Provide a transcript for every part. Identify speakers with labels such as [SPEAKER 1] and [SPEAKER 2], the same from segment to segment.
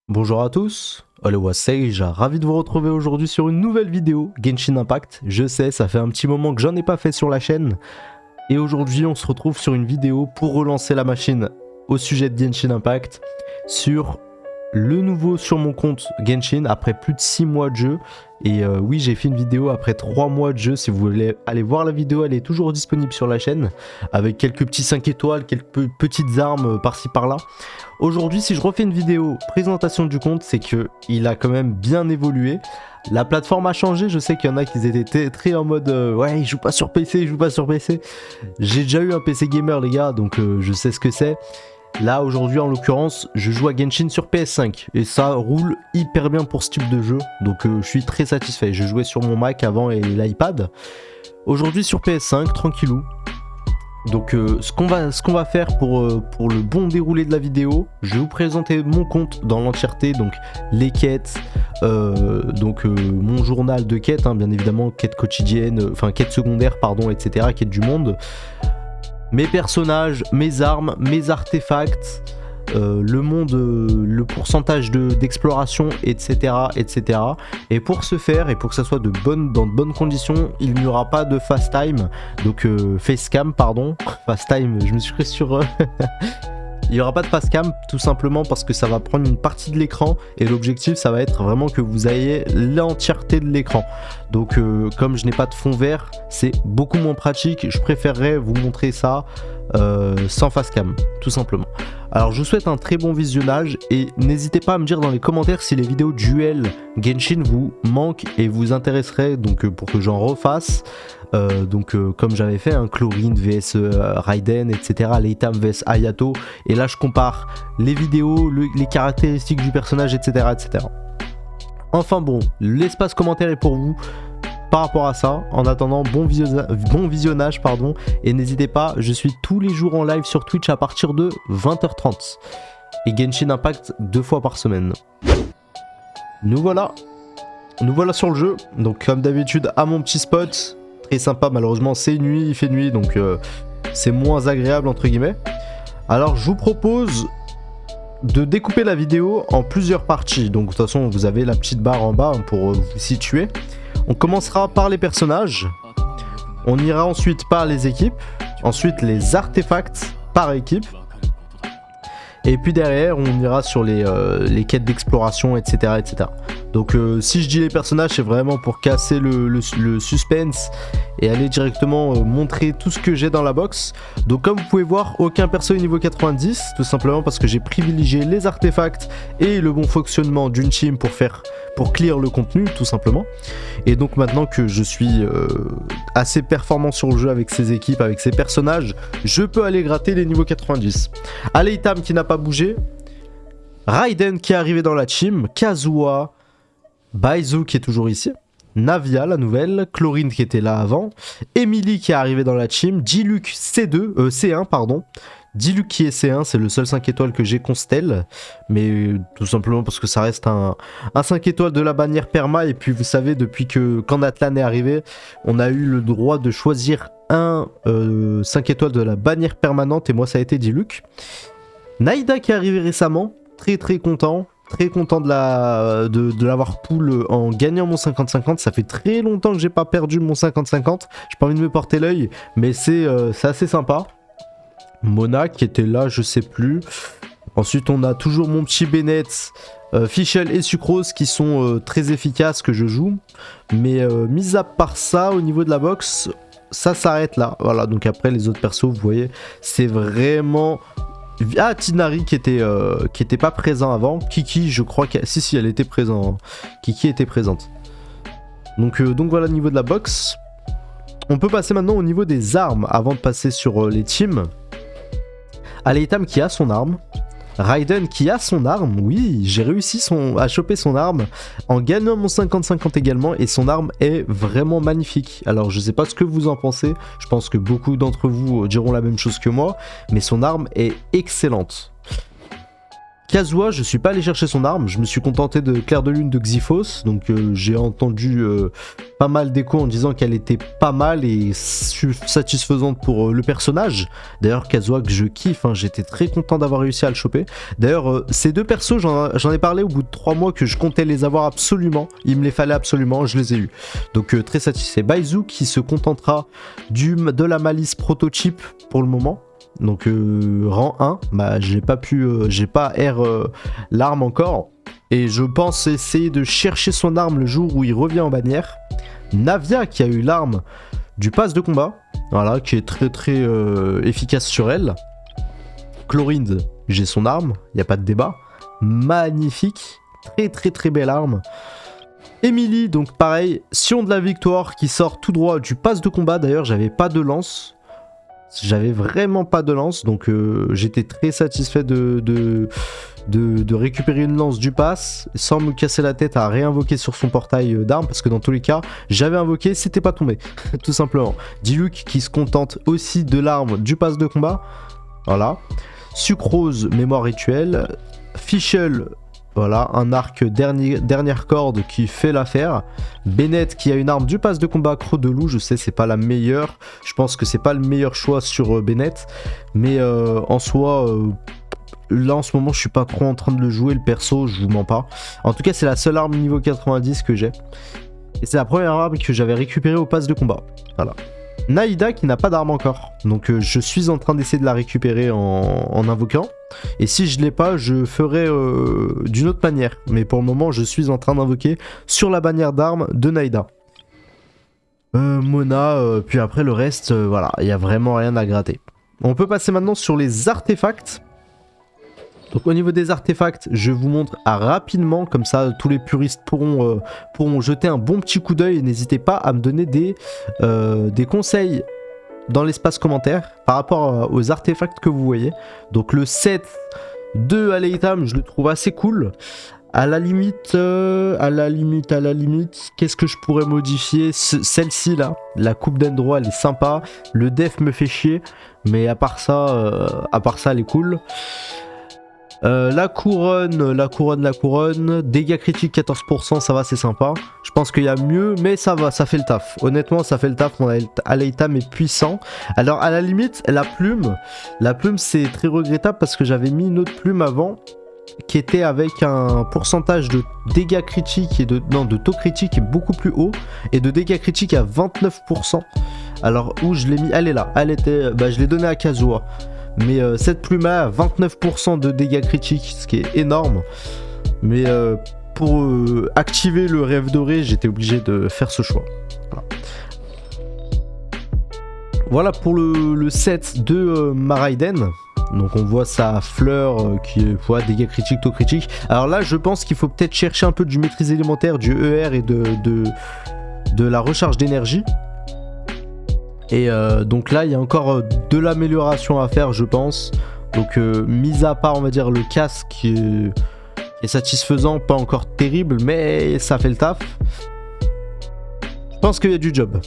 [SPEAKER 1] Bonjour à tous, Olewa Sage, ravi de vous retrouver aujourd'hui sur une nouvelle vidéo Genshin Impact. Je sais, ça fait un petit moment que j'en ai pas fait sur la chaîne. Et aujourd'hui on se retrouve sur une vidéo pour relancer la machine au sujet de Genshin Impact sur le nouveau sur mon compte Genshin après plus de 6 mois de jeu. Et oui, j'ai fait une vidéo après 3 mois de jeu. Si vous voulez aller voir la vidéo, elle est toujours disponible sur la chaîne avec quelques petits 5 étoiles, quelques petites armes par-ci par-là. Aujourd'hui, si je refais une vidéo présentation du compte, c'est que il a quand même bien évolué. La plateforme a changé. Je sais qu'il y en a qui étaient très en mode ouais, il joue pas sur PC, il joue pas sur PC. J'ai déjà eu un PC gamer, les gars, donc je sais ce que c'est. Là aujourd'hui en l'occurrence je joue à Genshin sur PS5 et ça roule hyper bien pour ce type de jeu, donc je suis très satisfait. Je jouais sur mon Mac avant et l'iPad, aujourd'hui sur PS5 tranquillou. Donc ce qu'on va faire pour le bon déroulé de la vidéo, je vais vous présenter mon compte dans l'entièreté, donc les quêtes, mon journal de quêtes, hein, bien évidemment, quêtes quotidiennes, enfin quêtes secondaires pardon, etc., quêtes du monde. Mes personnages, mes armes, mes artefacts, le monde, le pourcentage d'exploration, etc., etc. Et pour ce faire, et pour que ça soit dans de bonnes conditions, il n'y aura pas de fast time, donc facecam, pardon. Fast time, je me suis pris sur... Il n'y aura pas de fast cam tout simplement parce que ça va prendre une partie de l'écran et l'objectif ça va être vraiment que vous ayez l'entièreté de l'écran. Donc comme je n'ai pas de fond vert, c'est beaucoup moins pratique. Je préférerais vous montrer ça sans fast cam tout simplement. Alors je vous souhaite un très bon visionnage et n'hésitez pas à me dire dans les commentaires si les vidéos duel Genshin vous manquent et vous intéresseraient, donc pour que j'en refasse. Comme j'avais fait, hein, Chlorine vs Raiden, etc., Leitam vs Hayato, et là je compare les vidéos, les caractéristiques du personnage, etc., etc. Enfin bon, l'espace commentaire est pour vous par rapport à ça. En attendant, bon visionnage pardon, et n'hésitez pas, je suis tous les jours en live sur Twitch à partir de 20h30 et Genshin Impact 2 fois par semaine. Nous voilà sur le jeu, donc comme d'habitude à mon petit spot. Très sympa, malheureusement c'est nuit, il fait nuit, donc c'est moins agréable entre guillemets. Alors je vous propose de découper la vidéo en plusieurs parties. Donc de toute façon vous avez la petite barre en bas pour vous situer. On commencera par les personnages, on ira ensuite par les équipes, ensuite les artefacts par équipe, et puis derrière on ira sur les quêtes d'exploration, etc., etc. Donc si je dis les personnages, c'est vraiment pour casser le suspense et aller directement montrer tout ce que j'ai dans la box. Donc comme vous pouvez voir, aucun perso est niveau 90, tout simplement parce que j'ai privilégié les artefacts et le bon fonctionnement d'une team pour clear le contenu, tout simplement. Et donc maintenant que je suis assez performant sur le jeu avec ces équipes, avec ces personnages, je peux aller gratter les niveaux 90. Aleitam qui n'a pas bougé, Raiden qui est arrivé dans la team, Kazuha, Baizu qui est toujours ici, Navia la nouvelle, Chlorine qui était là avant, Emily qui est arrivée dans la team, Diluc C1 pardon. Diluc qui est C1, c'est le seul 5 étoiles que j'ai constelle, mais tout simplement parce que ça reste un 5 étoiles de la bannière perma, et puis vous savez depuis quand Atlan est arrivé, on a eu le droit de choisir un 5 étoiles de la bannière permanente, et moi ça a été Diluc. Naïda qui est arrivé récemment, très content. Très content de l'avoir pull en gagnant mon 50-50. Ça fait très longtemps que j'ai pas perdu mon 50-50. J'ai pas envie de me porter l'œil, mais c'est assez sympa. Mona qui était là, je sais plus. Ensuite, on a toujours mon petit Bennett, Fischl et Sucrose qui sont très efficaces que je joue. Mais mis à part ça, au niveau de la box, ça s'arrête là. Voilà, donc après les autres persos, vous voyez, c'est vraiment... Ah, Tighnari qui était pas présent avant. Kiki, je crois que si elle était présente. Kiki était présente. Donc voilà, au niveau de la box. On peut passer maintenant au niveau des armes avant de passer sur les teams. Aleitam qui a son arme. Raiden qui a son arme, oui, j'ai réussi à choper son arme en gagnant mon 50-50 également, et son arme est vraiment magnifique. Alors je sais pas ce que vous en pensez, je pense que beaucoup d'entre vous diront la même chose que moi, mais son arme est excellente. Kazuha, je suis pas allé chercher son arme, je me suis contenté de Clair de Lune de Xyphos, donc j'ai entendu pas mal d'échos en disant qu'elle était pas mal et satisfaisante pour le personnage. D'ailleurs Kazuha que je kiffe, hein, j'étais très content d'avoir réussi à le choper. D'ailleurs ces deux persos, j'en ai parlé au bout de 3 mois que je comptais les avoir absolument, il me les fallait absolument, je les ai eu. Donc très satisfait. Baizu qui se contentera de la malice prototype pour le moment. Donc rang 1, bah j'ai pas l'arme encore. Et je pense essayer de chercher son arme le jour où il revient en bannière. Navia qui a eu l'arme du pass de combat, voilà, qui est très très efficace sur elle. Chlorinde, j'ai son arme, il n'y a pas de débat. Magnifique, très très très belle arme. Emily, donc pareil, Sion de la Victoire qui sort tout droit du pass de combat. D'ailleurs j'avais pas de lance. J'avais vraiment pas de lance, donc j'étais très satisfait de récupérer une lance du pass sans me casser la tête à réinvoquer sur son portail d'armes, parce que dans tous les cas, j'avais invoqué, c'était pas tombé, tout simplement. Diluc qui se contente aussi de l'arme du pass de combat, voilà. Sucrose, mémoire rituelle. Fischl, voilà, un arc dernière corde qui fait l'affaire. Bennett qui a une arme du pass de combat Croc de loup, je sais c'est pas la meilleure, je pense que c'est pas le meilleur choix sur Bennett, mais en soi, là en ce moment je suis pas trop en train de le jouer le perso, je vous mens pas. En tout cas c'est la seule arme niveau 90 que j'ai, et c'est la première arme que j'avais récupérée au pass de combat, voilà. Naïda qui n'a pas d'arme encore, donc je suis en train d'essayer de la récupérer en invoquant, et si je l'ai pas je ferai d'une autre manière, mais pour le moment je suis en train d'invoquer sur la bannière d'armes de Naïda. Mona, puis après le reste, voilà, il n'y a vraiment rien à gratter. On peut passer maintenant sur les artefacts. Donc au niveau des artefacts, je vous montre rapidement, comme ça tous les puristes pourront jeter un bon petit coup d'œil, et n'hésitez pas à me donner des conseils dans l'espace commentaire par rapport aux artefacts que vous voyez. Donc le set de Aleitam, je le trouve assez cool. À la limite, qu'est-ce que je pourrais modifier? Celle-ci là, la coupe d'Endro, elle est sympa. Le def me fait chier, mais à part ça, elle est cool. La couronne, dégâts critiques 14%, ça va, c'est sympa. Je pense qu'il y a mieux, mais ça va, ça fait le taf. Honnêtement, ça fait le taf, mon Aleitam est puissant. Alors, à la limite, la plume c'est très regrettable parce que j'avais mis une autre plume avant qui était avec un pourcentage de dégâts critiques et de taux critique beaucoup plus haut et de dégâts critiques à 29%. Alors, où je l'ai mis, elle est là, je l'ai donnée à Kazuha. Mais cette plume a 29% de dégâts critiques, ce qui est énorme. Mais pour activer le rêve doré, j'étais obligé de faire ce choix. Voilà pour le set de Maraiden. Donc on voit sa fleur qui est dégâts critiques, taux critique. Alors là je pense qu'il faut peut-être chercher un peu du maîtrise élémentaire, du ER et de la recharge d'énergie. Et donc là il y a encore de l'amélioration à faire, je pense. Donc mis à part on va dire le casque qui est satisfaisant, pas encore terrible, mais ça fait le taf. Je pense qu'il y a du job.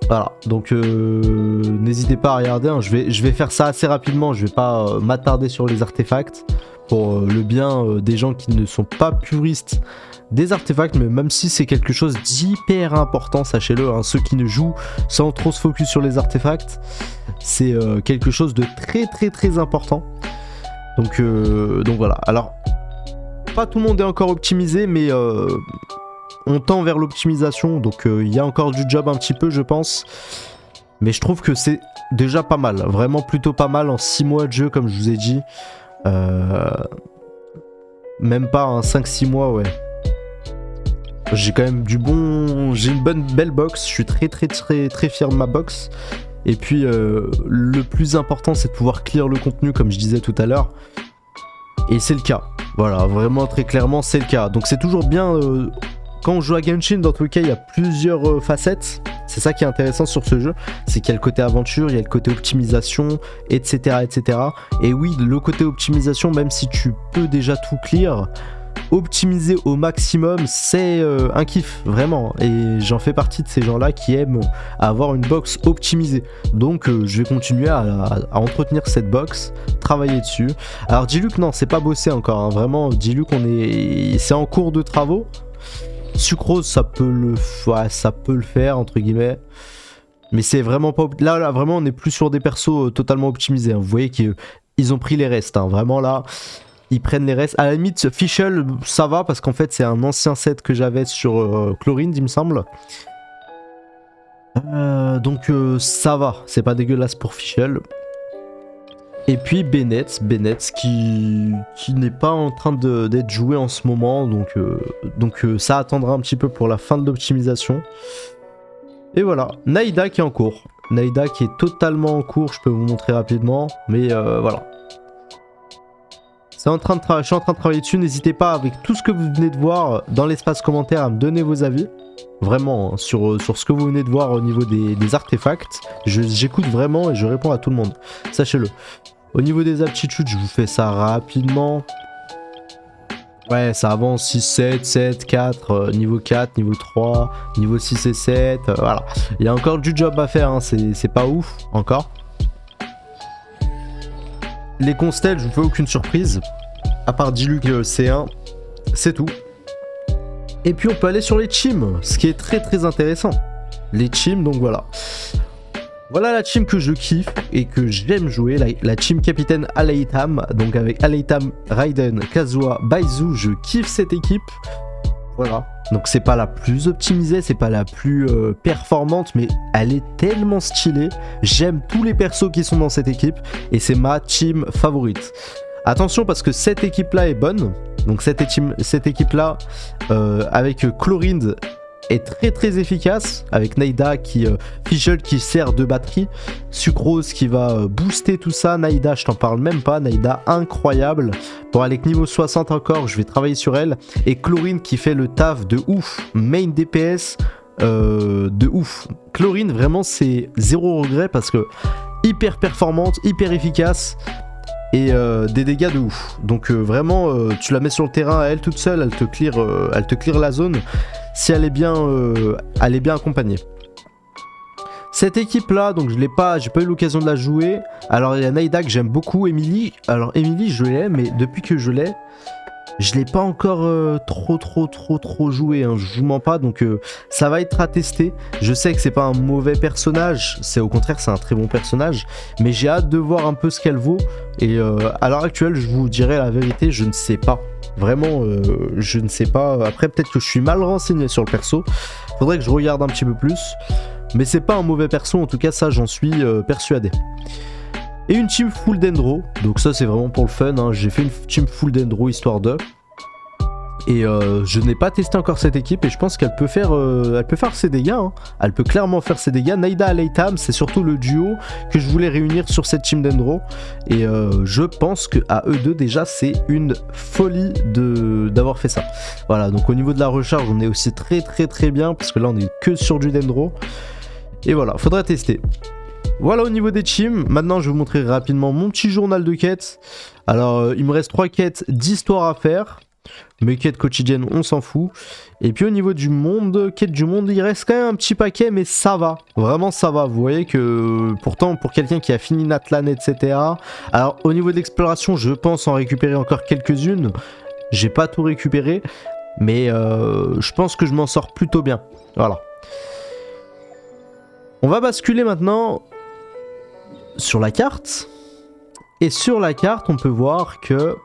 [SPEAKER 1] Voilà, donc n'hésitez pas à regarder, hein. Je vais faire ça assez rapidement, je vais pas m'attarder sur les artefacts pour le bien des gens qui ne sont pas puristes des artefacts, mais même si c'est quelque chose d'hyper important, sachez-le, hein, ceux qui ne jouent sans trop se focus sur les artefacts, c'est quelque chose de très très très important. Donc voilà, alors pas tout le monde est encore optimisé, mais on tend vers l'optimisation, donc il y a encore du job un petit peu je pense, mais je trouve que c'est déjà pas mal, vraiment plutôt pas mal en 6 mois de jeu comme je vous ai dit, même pas un 5-6 mois, ouais. J'ai quand même j'ai une belle box, je suis très très très très fier de ma box, et puis le plus important c'est de pouvoir clear le contenu comme je disais tout à l'heure, et c'est le cas, voilà, vraiment très clairement c'est le cas, donc c'est toujours bien. Quand on joue à Genshin, dans tous les cas, il y a plusieurs facettes. C'est ça qui est intéressant sur ce jeu. C'est qu'il y a le côté aventure, il y a le côté optimisation, etc., etc. Et oui, le côté optimisation, même si tu peux déjà tout clear, optimiser au maximum, c'est un kiff, vraiment. Et j'en fais partie de ces gens-là qui aiment avoir une box optimisée. Donc je vais continuer à entretenir cette box, travailler dessus. Alors Diluc, non, c'est pas bossé encore, hein. Vraiment, Diluc, c'est en cours de travaux. Sucrose, ça peut le faire, entre guillemets. Mais c'est vraiment pas... Là, vraiment, on est plus sur des persos totalement optimisés, hein. Vous voyez qu'ils ont pris les restes, hein. Vraiment, là... Ils prennent les restes. À la limite, Fischl, ça va parce qu'en fait, c'est un ancien set que j'avais sur Chlorine, il me semble. Donc, ça va. C'est pas dégueulasse pour Fischl. Et puis Bennett qui n'est pas en train d'être joué en ce moment. Donc, ça attendra un petit peu pour la fin de l'optimisation. Et voilà. Naïda qui est en cours. Naïda qui est totalement en cours. Je peux vous montrer rapidement. Mais voilà. Je suis en train de travailler dessus. N'hésitez pas, avec tout ce que vous venez de voir dans l'espace commentaire, à me donner vos avis. Vraiment, hein, sur ce que vous venez de voir au niveau des artefacts. J'écoute vraiment et je réponds à tout le monde. Sachez-le. Au niveau des aptitudes, je vous fais ça rapidement. Ouais, ça avance 6, 7, 7, 4, niveau 4, niveau 3, niveau 6 et 7. Voilà. Il y a encore du job à faire, hein, c'est pas ouf encore. Les constels, je vous fais aucune surprise. À part Diluc C1, c'est tout. Et puis on peut aller sur les teams, ce qui est très très intéressant. Les teams, donc voilà. Voilà la team que je kiffe et que j'aime jouer, la team capitaine Aleitam. Donc avec Aleitam, Raiden, Kazuha, Baizu, je kiffe cette équipe. Voilà. Donc c'est pas la plus optimisée, c'est pas la plus performante, mais elle est tellement stylée. J'aime tous les persos qui sont dans cette équipe et c'est ma team favorite. Attention parce que cette équipe là est bonne. Donc cette équipe là avec Chlorinde est très très efficace, avec Naïda Fischl qui sert de batterie, Sucrose qui va booster tout ça, Naïda je t'en parle même pas, Naïda incroyable. Pour aller niveau 60 encore, je vais travailler sur elle, et Chlorine qui fait le taf de ouf, main DPS de ouf. Chlorine vraiment c'est zéro regret parce que hyper performante, hyper efficace. Et des dégâts de ouf. Donc vraiment, tu la mets sur le terrain à elle toute seule, elle te clear la zone si elle est bien accompagnée. Cette équipe là, donc j'ai pas eu l'occasion de la jouer. Alors il y a Naïda que j'aime beaucoup, Emily. Alors Emily je l'ai, mais depuis que je l'ai pas encore trop joué, hein, je vous mens pas, donc ça va être à tester. Je sais que c'est pas un mauvais personnage, c'est au contraire c'est un très bon personnage, mais j'ai hâte de voir un peu ce qu'elle vaut. Et à l'heure actuelle, je vous dirai la vérité, je ne sais pas. Vraiment, je ne sais pas. Après, peut-être que je suis mal renseigné sur le perso. Faudrait que je regarde un petit peu plus. Mais c'est pas un mauvais perso, en tout cas, ça j'en suis persuadé. Et une team full dendro, donc ça c'est vraiment pour le fun, hein. J'ai fait une team full dendro histoire de. Et je n'ai pas testé encore cette équipe et je pense qu'elle peut faire ses dégâts, hein. Elle peut clairement faire ses dégâts. Naïda Aleitam, c'est surtout le duo que je voulais réunir sur cette team dendro. Et je pense qu'à eux deux déjà c'est une folie d'avoir fait ça. Voilà, donc au niveau de la recharge on est aussi très bien parce que là on est que sur du dendro. Et voilà, faudra tester. Voilà au niveau des teams. Maintenant je vais vous montrer rapidement mon petit journal de quêtes. Alors il me reste 3 quêtes d'histoire à faire. Mes quêtes quotidiennes on s'en fout. Et puis au niveau du monde, quête du monde, il reste quand même un petit paquet, mais ça va. Vraiment ça va. Vous voyez que pourtant pour quelqu'un qui a fini Natlan etc. Alors au niveau de l'exploration je pense en récupérer encore quelques-unes. J'ai pas tout récupéré. Mais je pense que je m'en sors plutôt bien. Voilà. On va basculer maintenant sur la carte. Et sur la carte, on peut voir que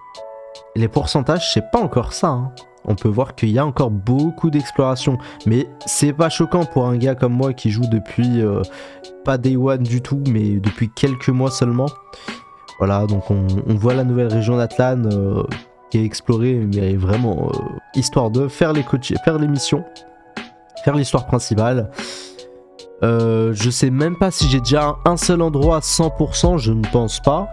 [SPEAKER 1] les pourcentages, c'est pas encore ça, hein. On peut voir qu'il y a encore beaucoup d'exploration. Mais c'est pas choquant pour un gars comme moi qui joue depuis pas Day One du tout, mais depuis quelques mois seulement. Voilà, donc on voit la nouvelle région d'Atlan qui est explorée, mais vraiment histoire de faire les missions, faire l'histoire principale. Je sais même pas si j'ai déjà un seul endroit à 100%, je ne pense pas.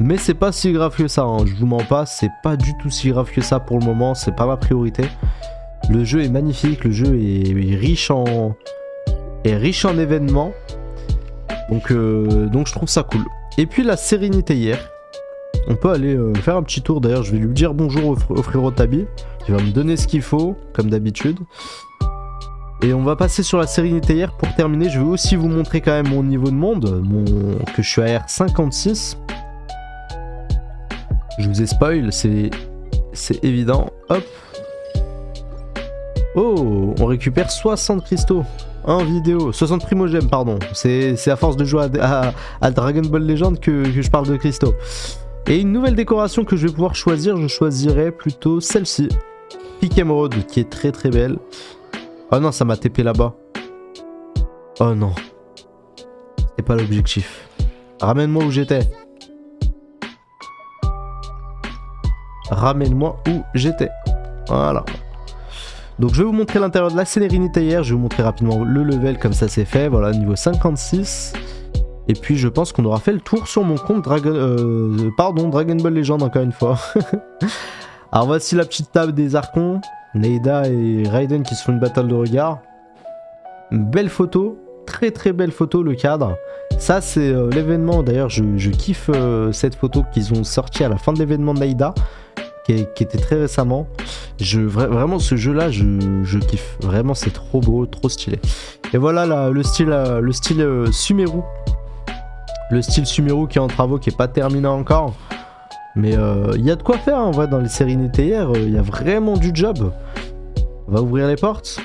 [SPEAKER 1] Mais c'est pas si grave que ça, hein. Je vous mens pas, c'est pas du tout si grave que ça pour le moment, c'est pas ma priorité. Le jeu est magnifique, le jeu est riche en événements. Donc je trouve ça cool. Et puis la sérénité hier. On peut aller faire un petit tour. D'ailleurs, je vais lui dire bonjour au frérot Tabi. Il va me donner ce qu'il faut, comme d'habitude. Et on va passer sur la sérénité hier. Pour terminer, je vais aussi vous montrer quand même mon niveau de monde. Que je suis à R56. Je vous ai spoil, c'est évident. Hop. Oh, on récupère 60 cristaux en vidéo. 60 primogèmes, pardon. C'est à force de jouer à Dragon Ball Legend que je parle de cristaux. Et une nouvelle décoration que je vais pouvoir choisir, je choisirai plutôt celle-ci. Pique Emerald, qui est très très belle. Oh non, ça m'a TP là-bas. Oh non. C'est pas l'objectif. Ramène-moi où j'étais. Ramène-moi où j'étais. Voilà. Donc je vais vous montrer l'intérieur de la sérénité hier. Je vais vous montrer rapidement le level comme ça c'est fait. Voilà, niveau 56. Et puis je pense qu'on aura fait le tour sur mon compte Dragon Ball Legend encore une fois. Alors voici la petite table des archons. Neida et Raiden qui se font une bataille de regard. Une belle photo. Très très belle photo le cadre. Ça c'est l'événement. D'ailleurs je kiffe cette photo qu'ils ont sortie à la fin de l'événement de Neida. Qui était très récemment. Vraiment ce jeu là je kiffe. Vraiment c'est trop beau, trop stylé. Et voilà là, le style Sumeru. Le style Sumeru qui est en travaux, qui est pas terminé encore. Mais il y a de quoi faire en vrai dans les sérénités hier. Il y a vraiment du job. On va ouvrir les portes.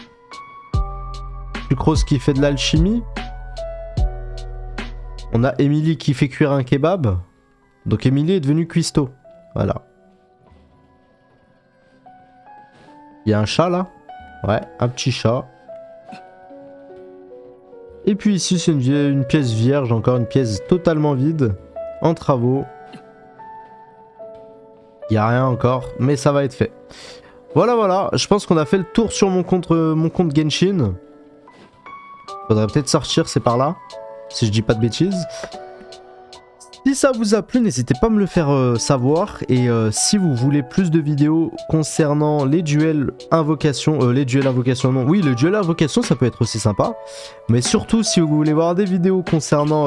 [SPEAKER 1] Sucrose qui fait de l'alchimie. On a Emily qui fait cuire un kebab. Donc Emily est devenue cuistot. Voilà. Il y a un chat là. Ouais, un petit chat. Et puis ici c'est une pièce vierge, encore une pièce totalement vide. En travaux. Il n'y a rien encore, mais ça va être fait. Voilà, je pense qu'on a fait le tour sur mon compte Genshin. Faudrait peut-être sortir, c'est par là. Si je dis pas de bêtises. Si ça vous a plu, n'hésitez pas à me le faire savoir. Et si vous voulez plus de vidéos concernant les duels invocation, non, oui, le duel invocation, ça peut être aussi sympa. Mais surtout, si vous voulez voir des vidéos concernant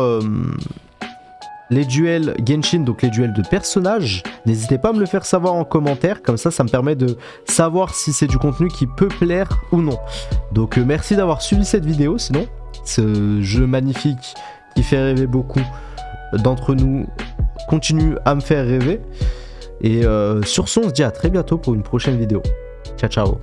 [SPEAKER 1] les duels Genshin, donc les duels de personnages, n'hésitez pas à me le faire savoir en commentaire. Comme ça me permet de savoir si c'est du contenu qui peut plaire ou non. Donc merci d'avoir suivi cette vidéo. Sinon, ce jeu magnifique qui fait rêver beaucoup d'entre nous continue à me faire rêver. Et sur ce, on se dit à très bientôt pour une prochaine vidéo. Ciao, ciao.